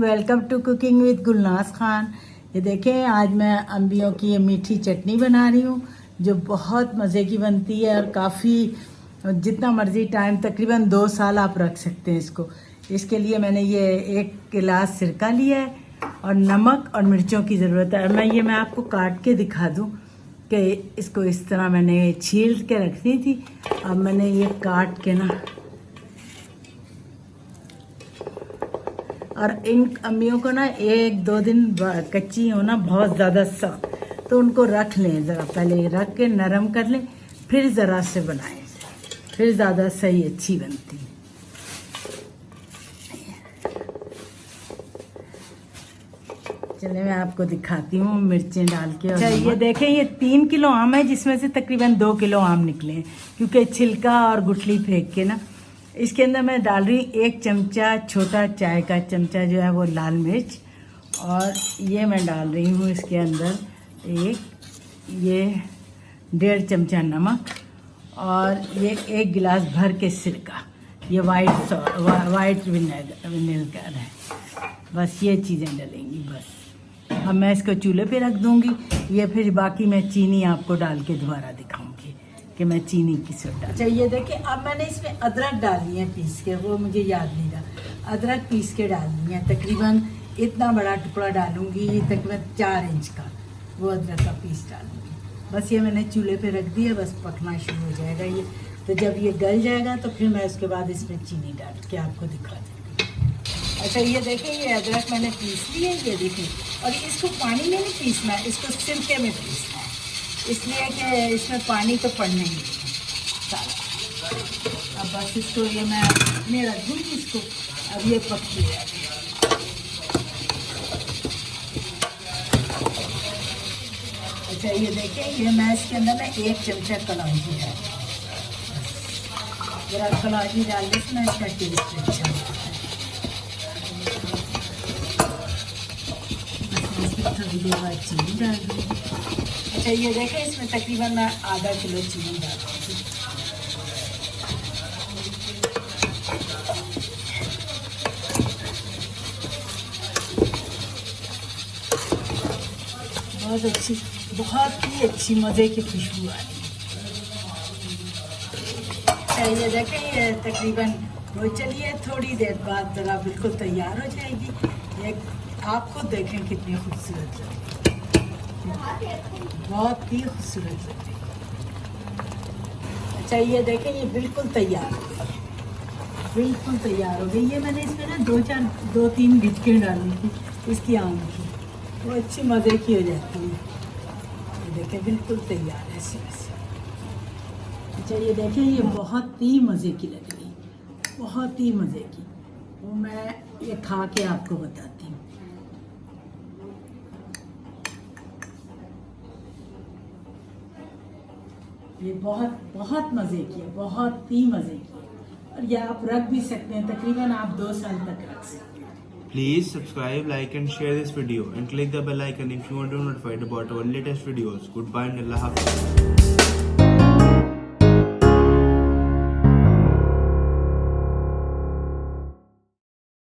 Welcome to cooking with Gulnaz Khan. ये देखें, आज मैं अम्बियों की ये मीठी चटनी बना रही हूँ जो बहुत मज़े की बनती है और काफ़ी जितना मर्ज़ी टाइम, तकरीबन 2 साल आप रख सकते हैं इसको। इसके लिए मैंने ये 1 गिलास सिरका लिया है और नमक और मिर्चों की ज़रूरत है। मैं आपको काट के दिखा दूँ कि इसको इस तरह मैंने छील के रखनी थी। अब मैंने ये काट के ना, और इन अम्बियों को ना 1-2 दिन कच्ची हो ना, बहुत ज़्यादा सख्त, तो उनको रख लें, ज़रा पहले रख के नरम कर लें, फिर ज़रा से बनाएं, फिर ज़्यादा सही अच्छी बनती है। चलिए मैं आपको दिखाती हूँ मिर्चें डाल के। अच्छा, ये देखें, ये 3 किलो आम है जिसमें से तकरीबन 2 किलो आम निकले हैं, क्योंकि छिलका और गुठली फेंक के ना। इसके अंदर मैं डाल रही हूँ 1 चमचा, छोटा चाय का चमचा जो है वो लाल मिर्च, और ये मैं डाल रही हूँ इसके अंदर ये 1.5 चमचा नमक, और ये 1 गिलास भर के सिरका। ये वाइट विनेगर है। बस ये चीज़ें डलेंगी बस। अब मैं इसको चूल्हे पे रख दूँगी। ये फिर बाकी मैं चीनी आपको डाल के दोबारा दिखाऊँगी कि मैं चीनी किस वक्त डाल। अच्छा, ये देखिए, अब मैंने इसमें अदरक डालनी है पीस के, वो मुझे याद नहीं रहा। अदरक पीस के डालनी है, तकरीबन इतना बड़ा टुकड़ा डालूंगी, तकरीबन 4 इंच का, वो अदरक का पीस डालूंगी। बस ये मैंने चूल्हे पे रख दिया, बस पकना शुरू हो जाएगा ये। तो जब ये गल जाएगा तो फिर मैं उसके बाद इसमें चीनी डाल के आपको दिखा दूँगी। अच्छा, ये देखिए, ये अदरक मैंने पीस ली है, ये देखिए। और इसको पानी में नहीं पीसना है, इसको सिरके में पीसना है, इसलिए कि इसमें पानी तो पड़ना ही नहीं सारा। अब बस इसको ये मैं अपने रख दूँगी इसको। अब ये पक गया। अच्छा, ये देखिए, ये मैं इसके अंदर ना 1 चमचा कलौंजी है, जरा कलौंजी डालने से ना इसका टेस्ट अच्छा होता है। थोड़ी देर बाद चीनी डाल दूँगी। अच्छा, ये देखें, इसमें तकरीबन मैं आधा किलो चीनी डाल दूँगी। बहुत ही अच्छी मज़े की खुशबू आ रही है। ये देखें, ये तकरीबन वो, चलिए थोड़ी देर बाद ज़रा बिल्कुल तैयार हो जाएगी। एक आप खुद देखें कितनी खूबसूरत लगती है, बहुत ही खूबसूरत लगती है। अच्छा, ये देखें, ये बिल्कुल तैयार हो गई, बिल्कुल तैयार हो गई। ये मैंने इसमें ना 2-3 गिटकें डाली थी इसकी आम की, वो अच्छी मज़े की हो जाती है। ये देखें, बिल्कुल तैयार है ऐसे वैसे। अच्छा, ये देखें, ये बहुत ही मज़े की लग रही, बहुत ही मज़े की। वो मैं ये खा के आपको बताती हूँ। ये बहुत मज़े की है, बहुत ही मज़े की है, और ये आप रख भी सकते हैं, तकरीबन आप 2 साल तक रख सकते हैं। Please subscribe, like and share this video and click the bell icon if you want to be notified about our latest videos. Goodbye and Allah Hafiz.